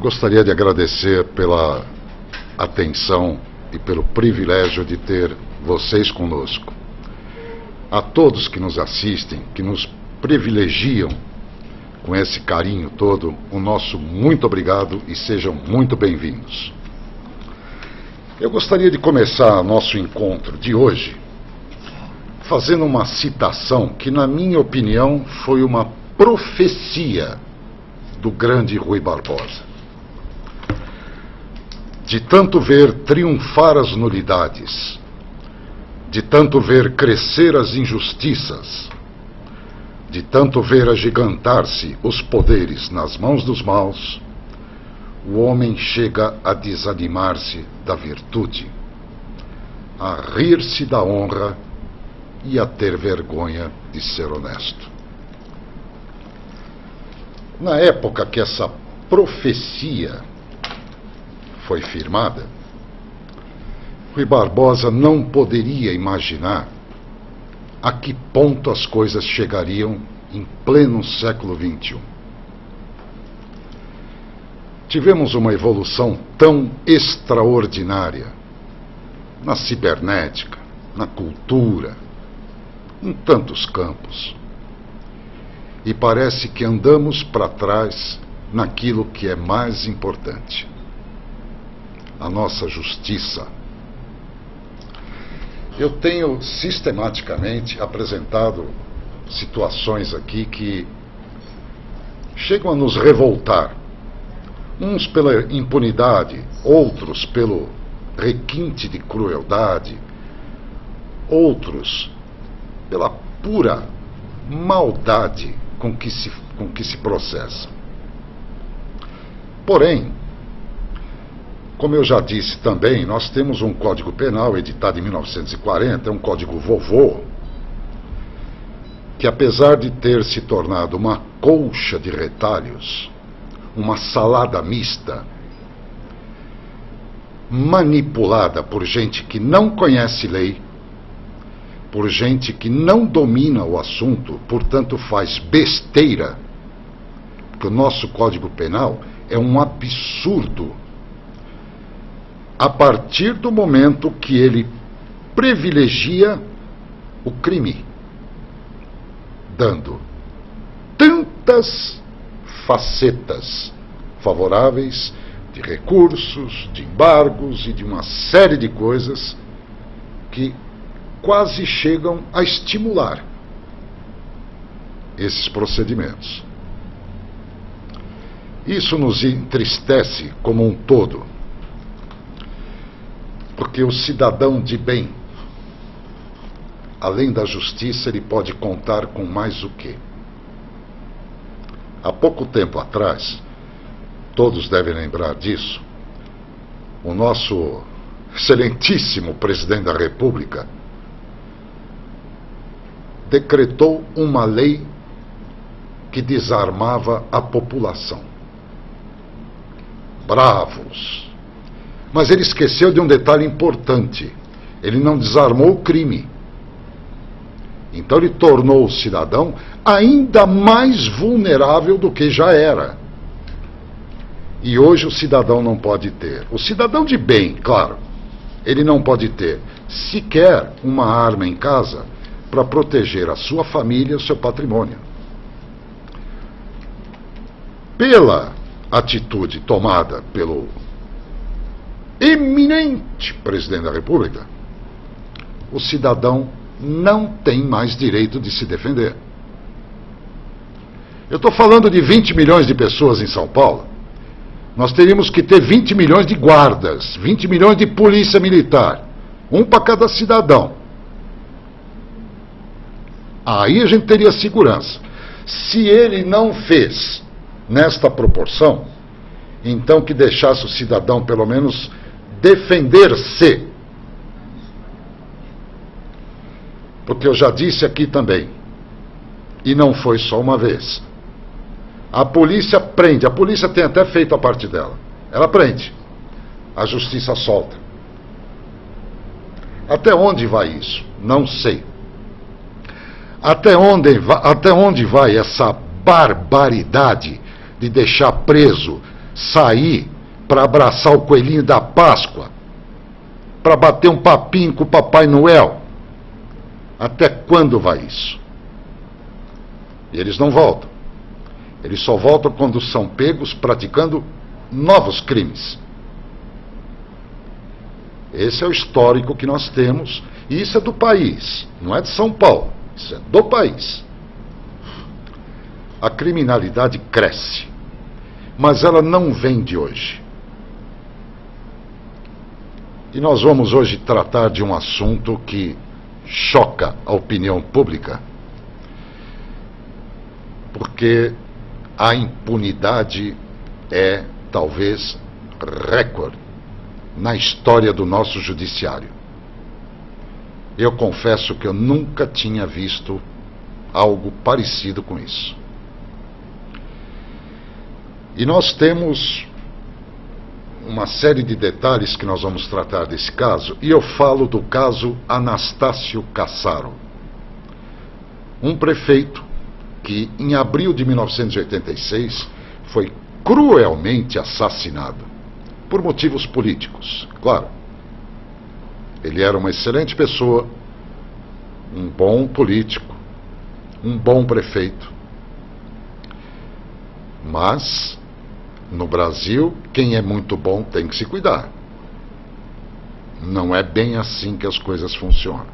gostaria de agradecer pela atenção e pelo privilégio de ter vocês conosco. A todos que nos assistem, que nos privilegiam com esse carinho todo, o nosso muito obrigado e sejam muito bem-vindos. Eu gostaria de começar nosso encontro de hoje fazendo uma citação que, na minha opinião, foi uma profecia do grande Rui Barbosa. De tanto ver triunfar as nulidades, de tanto ver crescer as injustiças, de tanto ver agigantar-se os poderes nas mãos dos maus, o homem chega a desanimar-se da virtude, a rir-se da honra e a ter vergonha de ser honesto. Na época que essa profecia foi firmada, Rui Barbosa não poderia imaginar a que ponto as coisas chegariam em pleno século XXI. Tivemos uma evolução tão extraordinária na cibernética, na cultura, em tantos campos. E parece que andamos para trás naquilo que é mais importante: a nossa justiça. Eu tenho sistematicamente apresentado situações aqui que chegam a nos revoltar. Uns pela impunidade, outros pelo requinte de crueldade, outros pela pura maldade com que se processa. Porém, como eu já disse também, nós temos um Código Penal editado em 1940, é um código vovô, que apesar de ter se tornado uma colcha de retalhos, uma salada mista, manipulada por gente que não conhece lei, por gente que não domina o assunto, portanto faz besteira, porque o nosso Código Penal é um absurdo a partir do momento que ele privilegia o crime, dando tantas facetas favoráveis de recursos, de embargos e de uma série de coisas que quase chegam a estimular esses procedimentos. Isso nos entristece como um todo, porque o cidadão de bem, além da justiça, ele pode contar com mais o quê? Há pouco tempo atrás, todos devem lembrar disso, o nosso excelentíssimo presidente da República decretou uma lei que desarmava a população. Bravos! Mas ele esqueceu de um detalhe importante: ele não desarmou o crime. Então ele tornou o cidadão ainda mais vulnerável do que já era. E hoje o cidadão não pode ter. O cidadão de bem, claro, ele não pode ter sequer uma arma em casa para proteger a sua família e o seu patrimônio. Pela atitude tomada pelo eminente presidente da República, o cidadão não tem mais direito de se defender. Eu estou falando de 20 milhões de pessoas em São Paulo. Nós teríamos que ter 20 milhões de guardas, 20 milhões de polícia militar, um para cada cidadão. Aí a gente teria segurança. Se ele não fez nesta proporção, então que deixasse o cidadão pelo menos defender-se. Porque eu já disse aqui também, e não foi só uma vez, a polícia prende, a polícia tem até feito a parte dela, ela prende, a justiça solta. Até onde vai isso? Não sei. Até onde vai essa barbaridade de deixar preso sair para abraçar o coelhinho da Páscoa, para bater um papinho com o Papai Noel. Até quando vai isso? E eles não voltam. Eles só voltam quando são pegos praticando novos crimes. Esse é o histórico que nós temos, e isso é do país, não é de São Paulo, isso é do país. A criminalidade cresce, mas ela não vem de hoje. E nós vamos hoje tratar de um assunto que choca a opinião pública, porque a impunidade é, talvez, recorde na história do nosso judiciário. Eu confesso que eu nunca tinha visto algo parecido com isso. E nós temos uma série de detalhes que nós vamos tratar desse caso, e eu falo do caso Anastácio Cassaro, um prefeito que, em abril de 1986, foi cruelmente assassinado por motivos políticos, claro. Ele era uma excelente pessoa, um bom político, um bom prefeito. Mas, no Brasil, quem é muito bom tem que se cuidar. Não é bem assim que as coisas funcionam.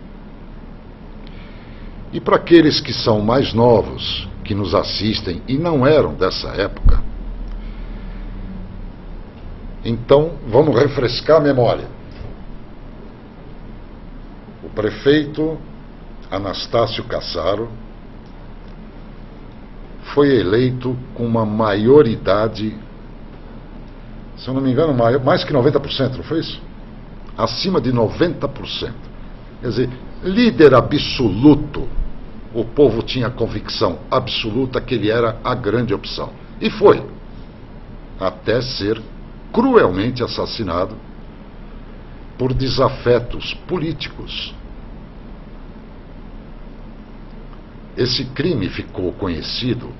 E para aqueles que são mais novos, que nos assistem e não eram dessa época, então vamos refrescar a memória. O prefeito Anastácio Cassaro foi eleito com uma maioridade, se eu não me engano, mais que 90%, não foi isso? Acima de 90%. Quer dizer, líder absoluto. O povo tinha convicção absoluta que ele era a grande opção. E foi. Até ser cruelmente assassinado por desafetos políticos. Esse crime ficou conhecido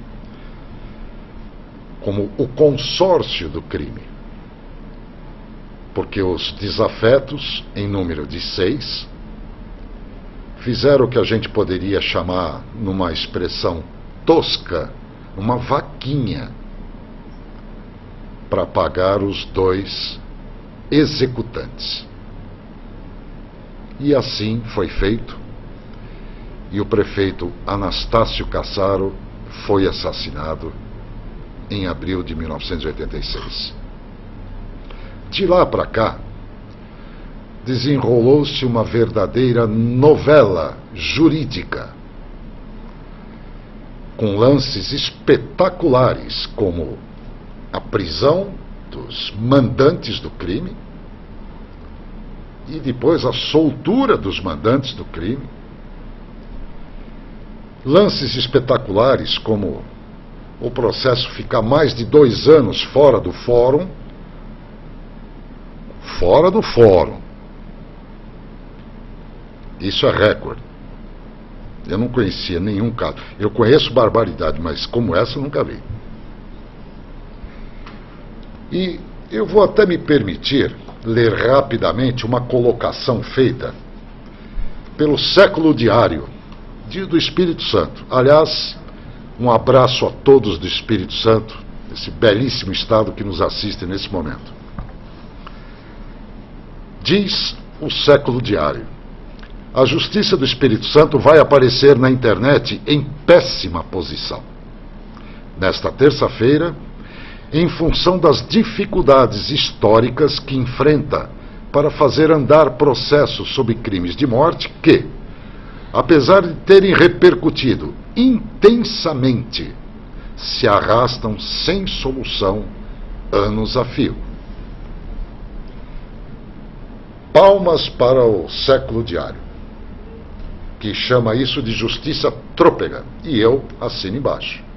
como o consórcio do crime, porque os desafetos, em número de 6, fizeram o que a gente poderia chamar, numa expressão tosca, uma vaquinha para pagar os 2 executantes. E assim foi feito, e o prefeito Anastácio Cassaro foi assassinado em abril de 1986. De lá para cá, desenrolou-se uma verdadeira novela jurídica, com lances espetaculares, como a prisão dos mandantes do crime e depois a soltura dos mandantes do crime. Lances espetaculares como o processo ficar mais de 2 anos fora do fórum. Fora do fórum. Isso é recorde. Eu não conhecia nenhum caso. Eu conheço barbaridade, mas como essa eu nunca vi. E eu vou até me permitir ler rapidamente uma colocação feita pelo Século Diário do Espírito Santo. Aliás, um abraço a todos do Espírito Santo, esse belíssimo estado que nos assiste nesse momento. Diz o Século Diário: a Justiça do Espírito Santo vai aparecer na internet em péssima posição. Nesta terça-feira, em função das dificuldades históricas que enfrenta para fazer andar processos sobre crimes de morte que, apesar de terem repercutido intensamente, se arrastam sem solução anos a fio. Palmas para o Século Diário, que chama isso de justiça trôpega, e eu assino embaixo.